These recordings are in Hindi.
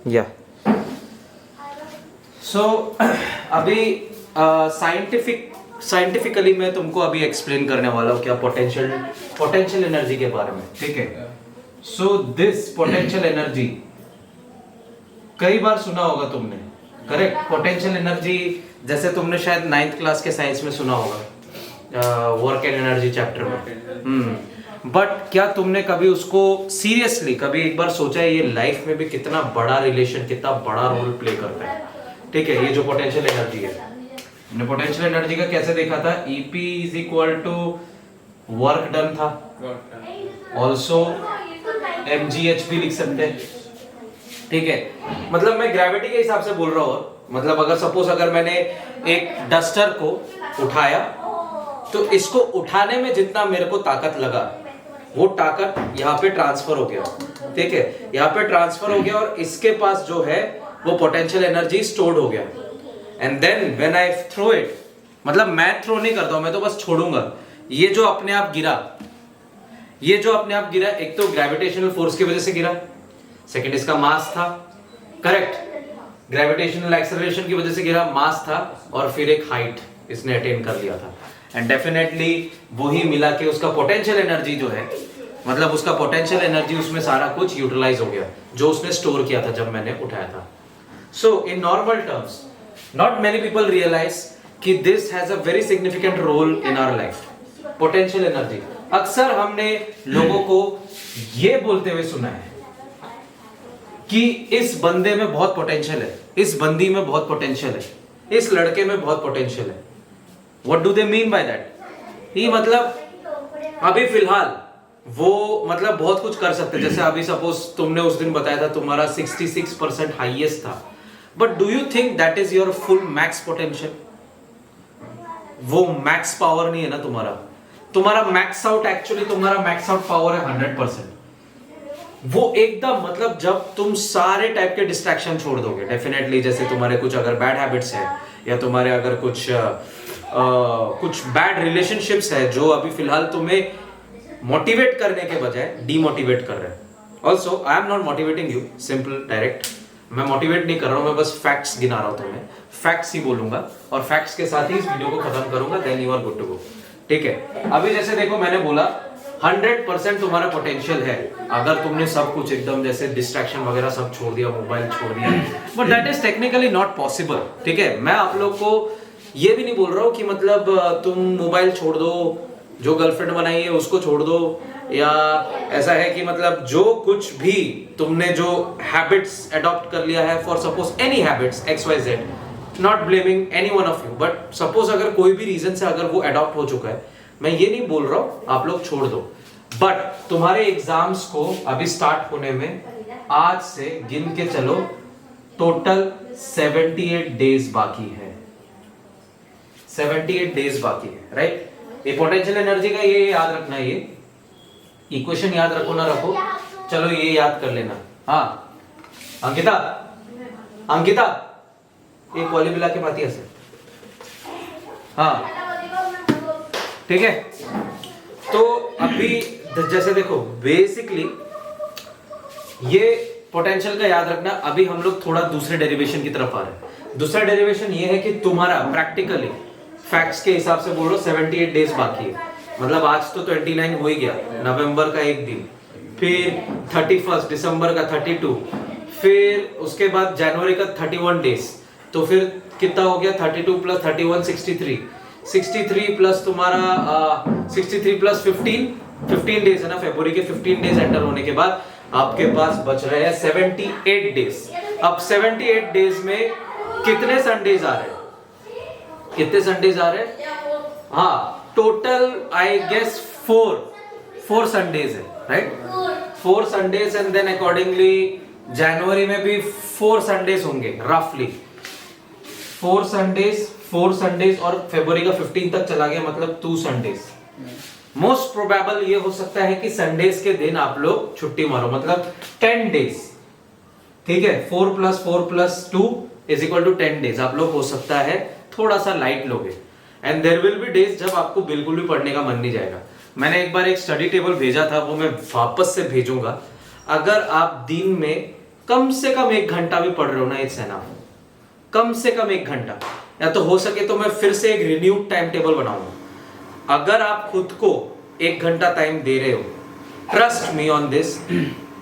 या सो अभी साइंटिफिकली मैं तुमको अभी एक्सप्लेन करने वाला हूँ क्या पोटेंशियल एनर्जी के बारे में, ठीक है। सो दिस पोटेंशियल एनर्जी कई बार सुना होगा तुमने, करेक्ट। पोटेंशियल एनर्जी जैसे तुमने शायद 9th क्लास के साइंस में सुना होगा, वर्क एंड एनर्जी चैप्टर में। बट क्या तुमने कभी उसको सीरियसली कभी एक बार सोचा है ये लाइफ में भी कितना बड़ा रिलेशन, कितना बड़ा रोल प्ले करता है, ठीक है। ये जो पोटेंशियल एनर्जी है, हमने पोटेंशियल एनर्जी का कैसे देखा था, EP is equal to work done था, ऑल्सो mgh भी लिख सकते हैं, ठीक है। मतलब मैं ग्रेविटी के हिसाब से बोल रहा हूँ, मतलब अगर सपोज अगर मैंने एक डस्टर को उठाया तो इसको उठाने में जितना मेरे को ताकत लगा वो ताकत यहाँ पे ट्रांसफर हो गया, ठीक है। यहाँ पे ट्रांसफर हो गया और इसके पास जो है वो पोटेंशियल एनर्जी स्टोर्ड हो गया। And then when I throw it, मतलब मैं थ्रो नहीं करता हूं, मैं तो बस छोड़ूंगा। ये जो अपने आप गिरा, ये जो अपने आप गिरा, एक तो ग्रेविटेशनल फोर्स की वजह से गिरा, सेकंड इसका मास था, करेक्ट। ग्रेविटेशनल एक्सेलरेशन की वजह से गिरा, मास था, और फिर एक हाइट इसने अटेन कर लिया था। एंड डेफिनेटली वही मिला के उसका पोटेंशियल एनर्जी जो है, मतलब उसका पोटेंशियल एनर्जी उसमें सारा कुछ यूटिलाइज हो गया जो उसने स्टोर किया था जब मैंने उठाया था। So in normal terms not many people realize कि this has a very significant role in our life, potential energy। अक्सर हमने लोगों को ये बोलते हुए सुना है कि इस बंदे में बहुत पोटेंशियल है, इस बंदी में बहुत पोटेंशियल है, इस लड़के में बहुत पोटेंशियल है। What do they mean by that? ये मतलब अभी फिलहाल वो मतलब बहुत कुछ कर सकते, जैसे अभी सपोज तुमने उस दिन बताया था तुम्हारा 66% हाईएस्ट था, but do you think that is your full max potential? वो मैक्स पावर नहीं है ना तुम्हारा, तुम्हारा मैक्स आउट, एक्चुअली तुम्हारा मैक्स आउट पावर है 100%। वो एकदम मतलब जब तुम सारे टाइप के डिस्ट्रैक्शन छोड़ दोगे, डेफिनेटली जैसे तुम्हारे कुछ अगर बैड हैबिट्स है या तुम्हारे अगर कुछ बैड रिलेशनशिप्स है जो अभी फिलहाल तुम्हें मोटिवेट करने के बजाय डीमोटिवेट कर रहे हैं। Also I am not motivating you, simple direct, मैं मोटिवेट नहीं कर रहा हूं, मैं बस फैक्ट्स गिना रहा हूं तुम्हें, फैक्ट्स ही बोलूंगा और फैक्ट्स के साथ ही इस वीडियो को खत्म करूंगा, then you are good to go, ठीक है। अभी जैसे देखो मैंने बोला 100% तुम्हारा पोटेंशियल है अगर तुमने सब कुछ एकदम जैसे डिस्ट्रैक्शन वगैरह सब छोड़ दिया, मोबाइल छोड़ दिया, but that is technically not possible, ठीक है। मैं आप लोग को ये भी नहीं बोल रहा हूँ कि मतलब तुम मोबाइल छोड़ दो, जो गर्लफ्रेंड बनाई है उसको छोड़ दो, या ऐसा है कि मतलब जो कुछ भी तुमने जो हैबिट्स अडॉप्ट कर लिया है, for suppose any habits XYZ, not blaming any one of you, but suppose अगर कोई भी रीजन से अगर वो अडॉप्ट हो चुका है, मैं ये नहीं बोल रहा हूं आप लोग छोड़ दो, बट तुम्हारे एग्जाम्स को अभी स्टार्ट होने में आज से गिन के चलो टोटल 78 डेज बाकी है, 78 डेज बाकी है, राइट। ये पोटेंशियल एनर्जी का ये याद रखना है, ये इक्वेशन याद रखो ना रखो, चलो ये याद कर लेना। हाँ अंकिता, अंकिता एक वाली मिला के बाती ऐसे, हाँ ठीक है। तो अभी जैसे देखो बेसिकली ये पोटेंशियल का याद रखना। अभी हम लोग थोड़ा दूसरे डेरिवेशन की तरफ आ रहे हैं। दूसरा डेरिवेशन ये है कि तुम्हारा प्रैक्टिकली फैक्ट्स के हिसाब से बोलो 78 डेज बाकी है, मतलब आज तो 29 हो ही गया, नवंबर का एक दिन, फिर 31 दिसंबर का 32, फिर उसके बाद जनवरी का 31 डेज, तो फिर कितना हो गया 32 प्लस 31 63 प्लस तुम्हारा 63 प्लस 15 डेज है ना, फरवरी के 15 डेज एंटर होने के बाद आपके पास बच रहे हैं 78 डेज। अब 78 डेज में कितने संडेज आ रहे हैं, कितने संडेज आ रहे हैं? हाँ टोटल आई गेस 4 संडेज है, right, 4 Sundays, and then accordingly जनवरी में भी 4 संडेज होंगे रफली, 4 संडेज और फरवरी का 15 तक चला गया, मतलब 2 संडेज। मोस्ट प्रोबेबल ये हो सकता है कि संडेज के दिन आप लोग छुट्टी मारो, मतलब 10 डेज, ठीक है। 4 plus 2 is equal to 10 days आप लोग हो सकता है थोड़ा सा लाइट लोगे, and there will be days जब आपको बिल्कुल भी पढ़ने का मन नहीं जाएगा। मैंने एक बार एक स्टडी टेबल भेजा था, वो मैं वापस से भेजूंगा। अगर आप दिन में कम से कम 1 घंटा भी पढ़ रहे हो ना, इट्स एनफ। कम से कम 1 घंटा, या तो हो सके तो मैं फिर से एक रिन्यूड टाइम टेबल बनाऊंगा। अगर आप खुद को 1 घंटा टाइम दे रहे हो, trust me on this,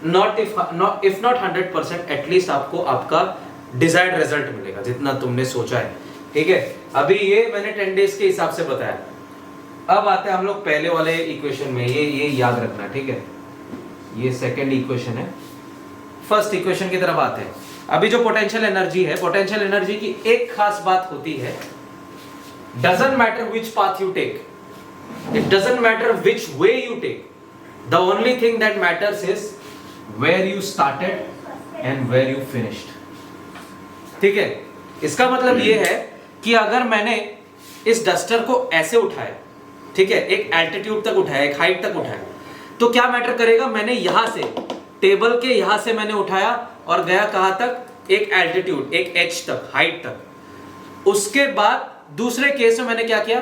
not if not 100%, at least आपको आपका डिजायर्ड रिजल्ट मिलेगा जितना तुमने सोचा है। ठीक है, अभी ये मैंने 10 डेज के हिसाब से बताया। अब आते हैं हम लोग पहले वाले इक्वेशन में, ये याद रखना, ठीक है। ये सेकंड इक्वेशन है, फर्स्ट इक्वेशन की तरफ आते हैं। अभी जो पोटेंशियल एनर्जी है, पोटेंशियल एनर्जी की एक खास बात होती है, doesn't matter which path you take, it doesn't matter which way you take, the only thing that matters is where you started and where you finished. ठीक है, इसका मतलब ये है कि अगर मैंने इस डस्टर को ऐसे उठाया, ठीक है, एक एल्टीट्यूड तक उठाया, एक हाइट तक उठाया, तो क्या मैटर करेगा, मैंने यहां से टेबल के यहां से मैंने उठाया और गया कहां तक, एक एल्टीट्यूड, एक एच तक, हाइट तक। उसके बाद दूसरे केस में मैंने क्या किया,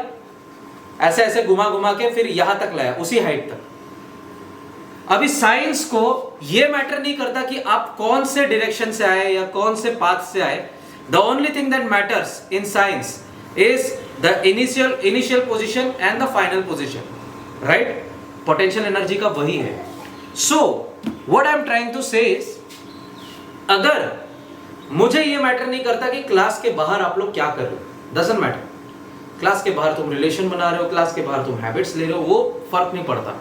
ऐसे ऐसे घुमा घुमा के फिर यहां तक लाया, उसी हाइट तक। अभी साइंस को यह मैटर नहीं करता कि आप कौन से डायरेक्शन से आए या कौन से पाथ से आए। The only thing that matters in science is the initial position and the final position, right. Potential energy का वही है। So what I am trying to say is, अगर मुझे ये मैटर नहीं करता कि क्लास के बाहर आप लोग क्या कर रहे हो, डजंट मैटर। क्लास के बाहर तुम रिलेशन बना रहे हो, क्लास के बाहर तुम हैबिट्स ले रहे हो, वो फर्क नहीं पड़ता,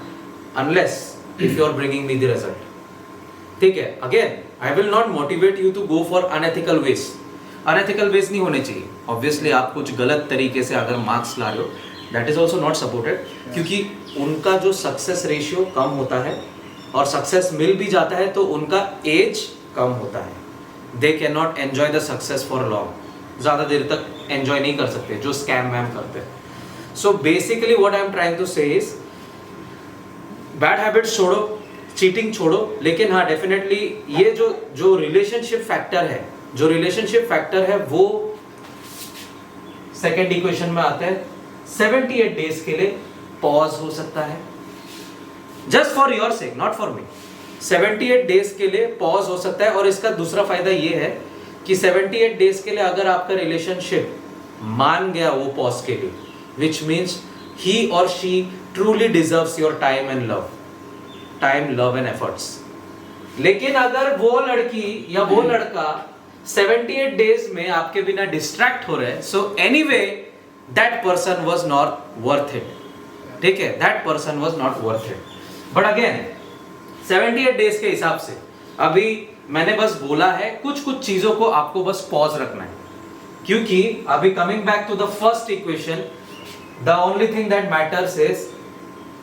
unless if you are bringing me the result. ठीक है, again I will not motivate you to go for unethical ways. Unethical ways नहीं होने चाहिए। ऑब्वियसली आप कुछ गलत तरीके से अगर मार्क्स ला रहे हो, that is also not supported, क्योंकि उनका जो सक्सेस रेशियो कम होता है और सक्सेस मिल भी जाता है तो उनका एज कम होता है। They can not enjoy the success for long, ज्यादा देर तक एंजॉय नहीं कर सकते जो स्कैम वैम करते हैं। So basically what I am trying to say is, bad habits छोड़ो, चीटिंग छोड़ो, लेकिन हाँ डेफिनेटली ये जो रिलेशनशिप फैक्टर है, जो रिलेशनशिप फैक्टर है वो सेकेंड इक्वेशन में आता है। 78 डेज के लिए पॉज हो सकता है, just for your sake, not for me. 78 days के लिए पॉज हो सकता है, और इसका दूसरा फायदा ये है कि 78 डेज के लिए अगर आपका रिलेशनशिप मान गया वो पॉज के लिए, विच मीन्स ही और she truly deserves your time and love, time love and efforts. लेकिन अगर वो लड़की या वो लड़का 78 डेज में आपके बिना डिस्ट्रैक्ट हो रहे हैं, so anyway that person was not worth it. ठीक है, that person was not worth it. But again 78 days के हिसाब से अभी मैंने बस बोला है कुछ कुछ चीजों को आपको बस पॉज रखना है, क्योंकि अभी coming back to the first equation, the only thing that matters is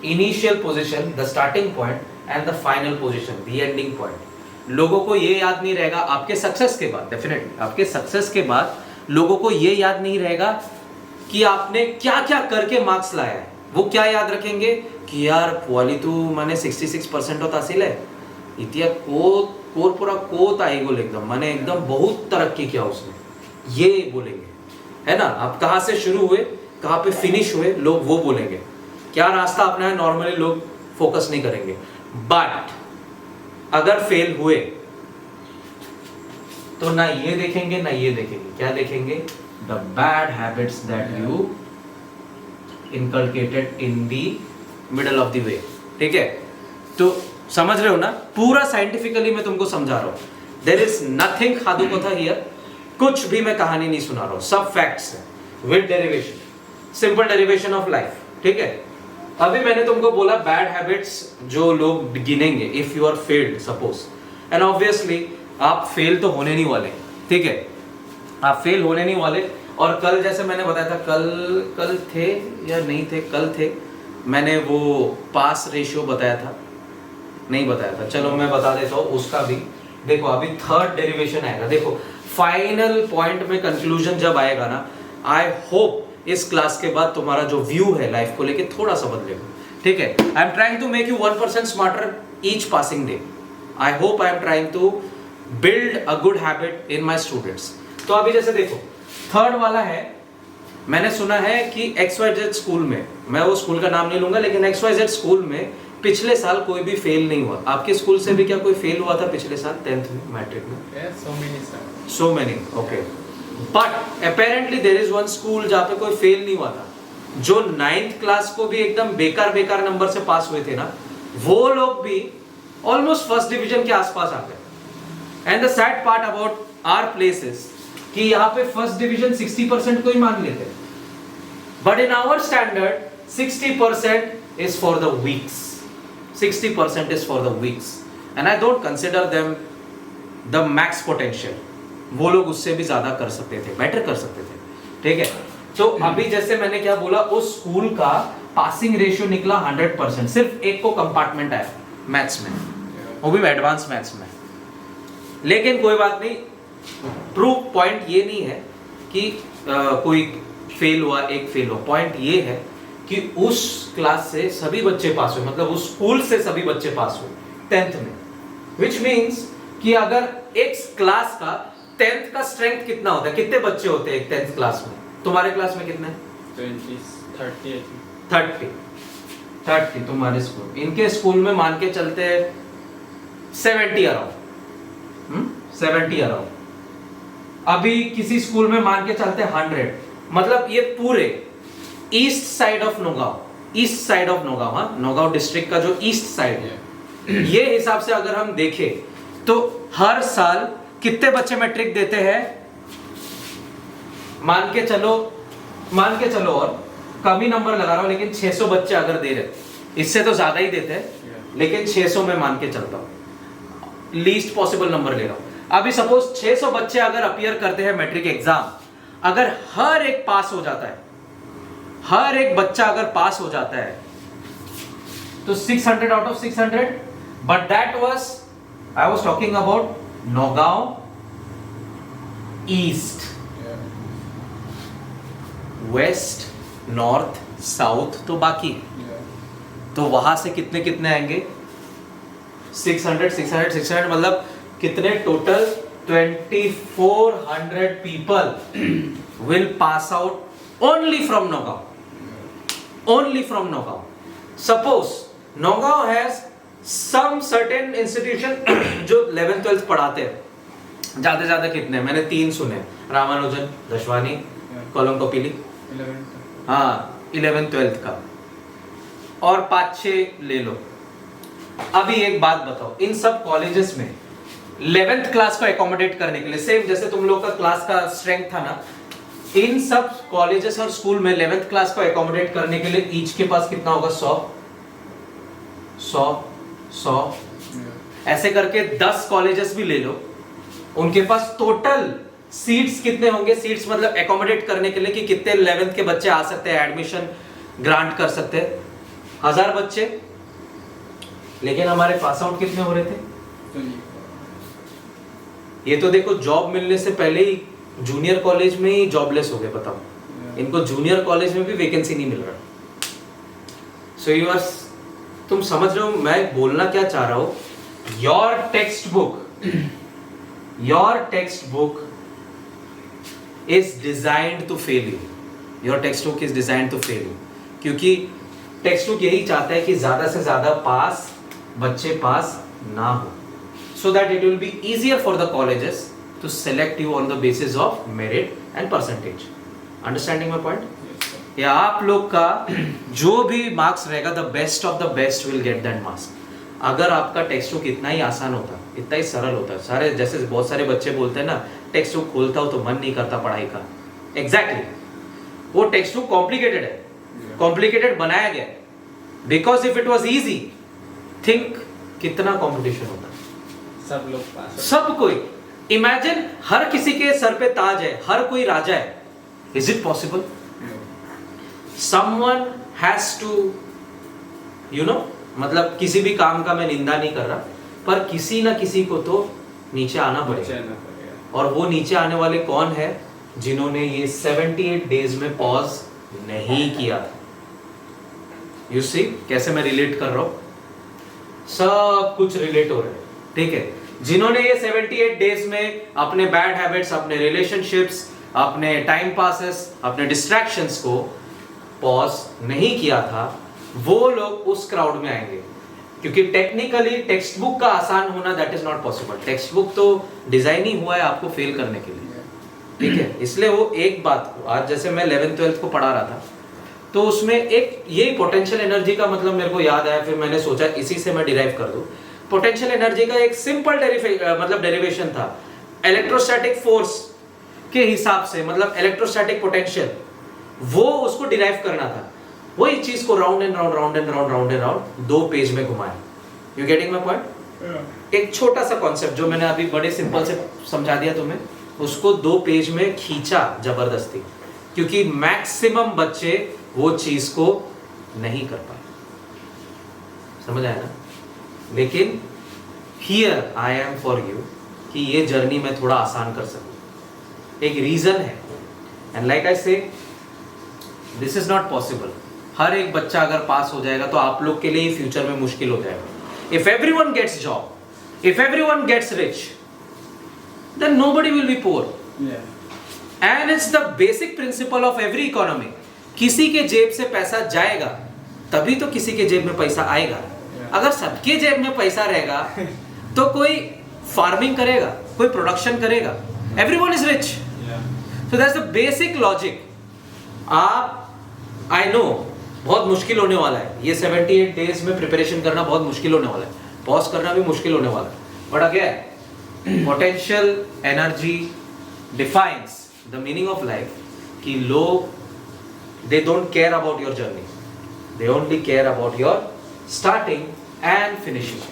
initial position, the starting point and the final position, the ending point. लोगों को ये याद नहीं रहेगा आपके सक्सेस के बाद, डेफिनेटली आपके सक्सेस के बाद लोगों को ये याद नहीं रहेगा कि आपने क्या क्या करके मार्क्स लाया है। वो क्या याद रखेंगे कि यार पोवाली तू मैंने 66% होता है, इतिया कोर पूरा कोत आई गोल एकदम, मैंने एकदम बहुत तरक्की किया उसमें, ये बोलेंगे, है ना। आप कहाँ से शुरू हुए, कहाँ पे फिनिश हुए, लोग वो बोलेंगे। क्या रास्ता अपना है, नॉर्मली लोग फोकस नहीं करेंगे। बट अगर फेल हुए तो ना ये देखेंगे ना ये देखेंगे, क्या देखेंगे, the bad habits that you inculcated in the middle of the way. ठीक है, तो समझ रहे हो ना, पूरा साइंटिफिकली मैं तुमको समझा रहा हूं। देयर इज नथिंग खादू को था हियर, कुछ भी मैं कहानी नहीं सुना रहा हूं, सब फैक्ट्स है with derivation, simple derivation of life. ठीक है, अभी मैंने तुमको बोला बैड हैबिट्स जो लोग गिनेंगे if you are failed suppose, and obviously आप फेल तो होने नहीं वाले। ठीक है, आप फेल होने नहीं वाले। और कल जैसे मैंने बताया था, कल थे या नहीं थे, कल थे, मैंने वो पास रेशियो बताया था, नहीं बताया था, चलो मैं बता देता हूँ उसका भी। देखो अभी थर्ड डेरिवेशन आएगा, देखो फाइनल पॉइंट में कंक्लूजन जब आएगा ना, आई होप इस क्लास के बाद तुम्हारा जो व्यू है लाइफ को लेके थोड़ा सा बदलेगा। ठीक है, I am trying to make you 1% smarter each passing day. I hope I am trying to build a good habit in my students. तो अभी जैसे देखो थर्ड वाला है, मैंने सुना है कि XYZ स्कूल में, मैं वो स्कूल का नाम नहीं लूंगा, लेकिन XYZ स्कूल में पिछले साल कोई भी फेल नहीं हुआ। आपके स्कूल से भी क्या कोई फेल हुआ था पिछले साल 10th में, मैट्रिक में? So many, okay. But apparently there is one school जहाँ पे कोई फेल नहीं हुआ था। जो 9th क्लास को भी एकदम बेकार नंबर से पास हुए थे ना, वो लोग भी ऑलमोस्ट फर्स्ट डिवीजन के आसपास आ गए। And the sad part about our places कि यहाँ पे फर्स्ट डिवीजन 60% को ही मान लेते हैं, but in our standard 60% is for the weaks, 60% is for the weaks, and I don't consider them the max potential. वो लोग उससे भी ज्यादा कर सकते थे, बेटर कर सकते थे, ठीक है। तो अभी जैसे मैंने क्या बोला, उस स्कूल का पासिंग रेशियो निकला 100%, सिर्फ एक को कंपार्टमेंट आया मैथ्स में, वो भी एडवांस मैथ्स में। लेकिन कोई बात नहीं, प्रूफ पॉइंट ये नहीं है कि कोई फेल हुआ, एक फेल हुआ। पॉइंट ये है कि उस क्लास से सभी बच्चे पास हुए, मतलब उस स्कूल से सभी बच्चे पास हुए 10th में, विच मीन्स कि अगर एक क्लास का 10th का स्ट्रेंथ कितना होता है, कितने बच्चे होते हैं एक 10th क्लास में? तुम्हारे क्लास में कितने? 30 तुम्हारे स्कूल। इनके स्कूल में मान के चलते हैं 70 अराउंड, 70 अराउंड। अभी किसी स्कूल में मान के चलते 100, मतलब ये पूरे east side of Naugaon, east side of Naugaon, हाँ, नौगांव डिस्ट्रिक्ट का जो ईस्ट साइड है, ये हिसाब से अगर हम देखें तो हर साल कितने बच्चे मैट्रिक देते हैं? मान के चलो और कम ही नंबर लगा रहा हूं, लेकिन 600 बच्चे अगर दे रहे, इससे तो ज्यादा ही देते हैं, लेकिन 600 में मान के चलता हूं, लीस्ट पॉसिबल नंबर ले रहा हूं। अभी सपोज 600 बच्चे अगर अपीयर करते हैं मैट्रिक एग्जाम, अगर हर एक पास हो जाता है, हर एक बच्चा अगर पास हो जाता है, तो 600 out of 600, but that was, I was talking about Naugaon east, west, north, south तो बाकी, तो वहां से कितने कितने आएंगे? 600 मतलब कितने total? 2400 people will pass out only from Naugaon, only from Naugaon. Suppose Naugaon has some certain institution जो 11th 12th पढ़ाते हैं, ज्यादा से ज्यादा कितने? मैंने 3 सुने, रामानुजन, दशवानी, कोलम-कपिली, हाँ 11th 12th का, और 5-6 ले लो। अभी एक बात बताओ, इन सब कॉलेजेस में 11th क्लास को एकोमोडेट करने के लिए, सेम जैसे तुम लोग का क्लास का स्ट्रेंथ था ना, इन सब कॉलेजेस और स्कूल में 11th क्लास को एकोमोडेट करने के लिए ईच के पास कितना होगा? 100 ऐसे करके 10 कॉलेजेस भी ले लो, उनके पास टोटल सीट्स कितने होंगे? सीट्स मतलब एकोमोडेट करने के लिए कि कितने 11th के बच्चे आ सकते हैं, एडमिशन ग्रांट कर सकते हैं, 1000 बच्चे। लेकिन हमारे पास आउट कितने हो रहे थे? ये तो देखो, जॉब मिलने से पहले ही जूनियर कॉलेज में ही जॉबलेस हो गए, बताओ। इनको जूनियर कॉलेज में भी वैकेंसी नहीं मिल रहा। सो यू आर, तुम समझ रहे हो मैं बोलना क्या चाह रहा हूं? Your text book is designed to fail you. Your textbook is designed to fail you. क्योंकि टेक्स्ट यही चाहता है कि ज्यादा से ज्यादा बच्चे पास ना हो, so that it will be easier for the colleges to select you on the basis of merit and percentage. Understanding my point? Yes, sir. या आप लोग का जो भी मार्क्स रहेगा, the best of the best will get that marks. अगर आपका टेक्स्ट बुक इतना ही आसान होता, इतना ही सरल होता, सारे जैसे बहुत सारे बच्चे बोलते हैं ना, टेक्स्ट बुक खोलता हो तो मन नहीं करता पढ़ाई का। एग्जैक्टली, वो टेक्स्ट बुक कॉम्प्लिकेटेड है, कॉम्प्लिकेटेड बनाया गया है, because if it was easy, think कितना कंपटीशन होता, सब लोग पास, सब कोई। इमेजिन हर किसी के सर पे ताज है, हर कोई राजा है। Is it possible? Someone has to, you know, मतलब किसी भी काम का मैं निंदा नहीं कर रहा, पर किसी ना किसी को तो नीचे आना पड़ेगा। और वो नीचे आने वाले कौन है? जिन्होंने ये 78 डेज में पॉज नहीं किया था। यू सी कैसे मैं रिलेट कर रहा हूं? सब कुछ रिलेट हो रहा है, ठीक है। जिन्होंने ये 78 डेज में अपने बैड हैबिट्स, अपने रिलेशनशिप्स, अपने टाइम पासेस, अपने डिस्ट्रैक्शंस को पॉज नहीं किया था, वो लोग उस क्राउड में आएंगे। क्योंकि टेक्निकली टेक्स्ट बुक का आसान होना that is not possible. Text book तो डिजाइन ही हुआ है आपको फेल करने के लिए, ठीक है। इसलिए वो एक बात को आज जैसे मैं 11th-12th को पढ़ा रहा था तो उसमें एक ये पोटेंशियल एनर्जी का मतलब मेरे को याद आया, फिर मैंने सोचा इसी से मैं डिराइव कर दूं। पोटेंशियल एनर्जी का एक सिंपल मतलब डेरिवेशन था इलेक्ट्रोस्टैटिक फोर्स के हिसाब से, मतलब इलेक्ट्रोस्टैटिक पोटेंशियल, वो उसको डिराइव करना था। वही चीज को round and round round and round round and round 2 page में घुमाया। You getting my point? एक छोटा सा कॉन्सेप्ट जो मैंने अभी बड़े सिंपल से समझा दिया तुम्हें, उसको 2 पेज में खींचा जबरदस्ती, क्योंकि मैक्सिमम बच्चे वो चीज को नहीं कर पाए। समझ आया ना? लेकिन here I am for you कि ये जर्नी मैं थोड़ा आसान कर सकूं। एक रीजन है, एंड लाइक आई से दिस इज नॉट पॉसिबल। हर एक बच्चा अगर पास हो जाएगा तो आप लोग के लिए ही फ्यूचर में मुश्किल हो जाएगा। If everyone gets job, if everyone gets rich, then nobody will be poor. And it's the basic principle of every economy. किसी के जेब से पैसा जाएगा तभी तो किसी के जेब में पैसा आएगा। अगर सबके जेब में पैसा रहेगा तो कोई फार्मिंग करेगा, कोई प्रोडक्शन करेगा, everyone is rich. So that's the basic logic. आप I know बहुत मुश्किल होने वाला है, ये 78 डेज में प्रिपरेशन करना बहुत मुश्किल होने वाला है, पॉज करना भी मुश्किल होने वाला है, but again potential energy defines the meaning of life कि लोग they don't care about your journey, they only care about your starting and finishing.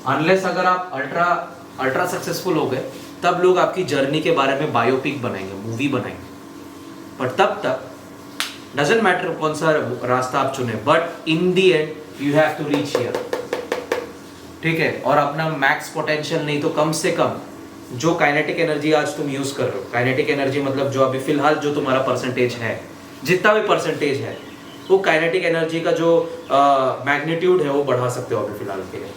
unless अगर आप अल्ट्रा सक्सेसफुल हो गए तब लोग आपकी जर्नी के बारे में बायोपिक बनाएंगे, मूवी बनाएंगे, पर तब तक doesn't matter कौन सा रास्ता आप चुने, but in the end you have to reach here, ठीक है। और अपना मैक्स पोटेंशियल नहीं तो कम से कम जो काइनेटिक एनर्जी आज तुम यूज कर रहे हो, काइनेटिक एनर्जी मतलब जो अभी फिलहाल जो तुम्हारा परसेंटेज है, जितना भी परसेंटेज है, वो काइनेटिक एनर्जी का जो मैग्नीट्यूड है वो बढ़ा सकते हो अभी फिलहाल के लिए,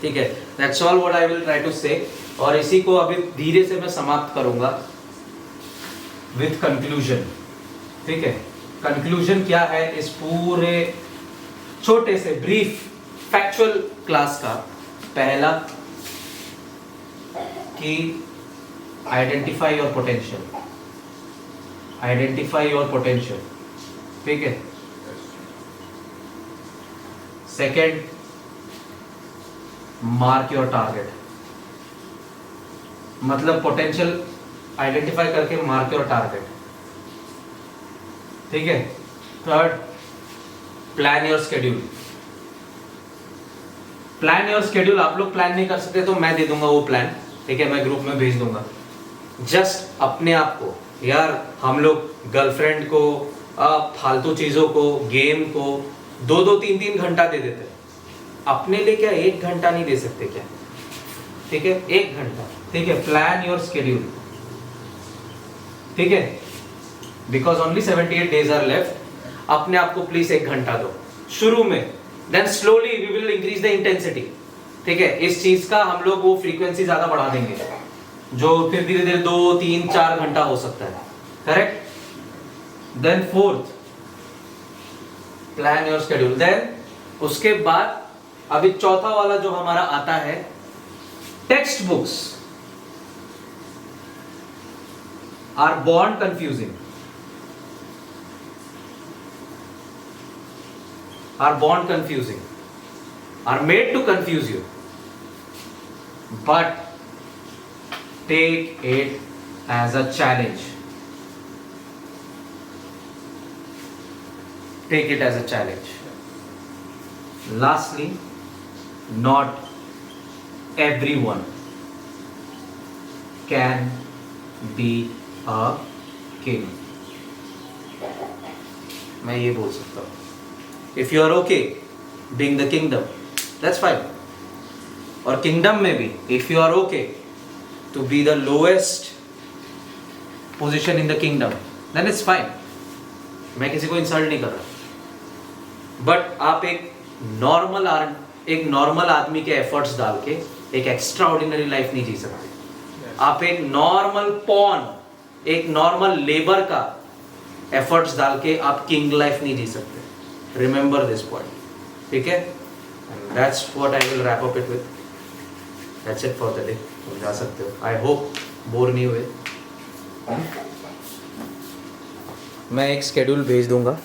ठीक है। That's all what I will try to say. और इसी को अभी धीरे से मैं समाप्त करूंगा विथ कंक्लूजन, ठीक है। कंक्लूजन क्या है इस पूरे छोटे से ब्रीफ फैक्चुअल क्लास का? पहला कि identify your potential, identify your potential, ठीक है। सेकेंड, मार्क योर टारगेट, मतलब पोटेंशियल आइडेंटिफाई करके मार्क योर टारगेट, ठीक है। Third, plan your schedule. Plan your schedule आप लोग प्लान नहीं कर सकते तो मैं दे दूंगा वो प्लान, ठीक है, मैं ग्रुप में भेज दूंगा। जस्ट अपने आप को, यार हम लोग गर्लफ्रेंड को, फालतू चीजों को, गेम को 2-2, 3-3 घंटा दे देते हैं, अपने लिए क्या 1 घंटा नहीं दे सकते क्या? ठीक है, 1 घंटा, ठीक है। प्लान योर शेड्यूल, ठीक है, because only 78 days are left. अपने आप को प्लीज 1 घंटा दो शुरू में, then slowly we will increase the intensity, ठीक है। इस चीज का हम लोग वो फ्रीक्वेंसी ज्यादा बढ़ा देंगे, जो फिर धीरे धीरे 2, 3, 4 घंटा हो सकता है, correct. Then fourth, plan your schedule. Then उसके बाद अभी चौथा वाला जो हमारा आता है, text books are born confusing, are born confusing, are made to confuse you, but take it as a challenge, take it as a challenge. Lastly, not everyone can be a king. मैं ये बोल सकता हूँ, if you are okay being the kingdom, that's fine. और kingdom में भी if you are okay to be the lowest position in the kingdom, then it's fine. मैं किसी को इंसल्ट नहीं कर रहा, बट आप एक नॉर्मल आदमी के एफर्ट्स डाल के एक एक्स्ट्रा ऑर्डिनरी लाइफ नहीं जी सकते। आप एक नॉर्मल पॉन, एक नॉर्मल लेबर का एफर्ट्स डाल के आप किंग लाइफ नहीं जी सकते। रिमेंबर दिस पॉइंट, ठीक है। And that's what I will wrap up it with. That's it for the day. तुम जा सकते हो. आई होप बोर नहीं हुए. मैं एक स्केड्यूल भेज दूंगा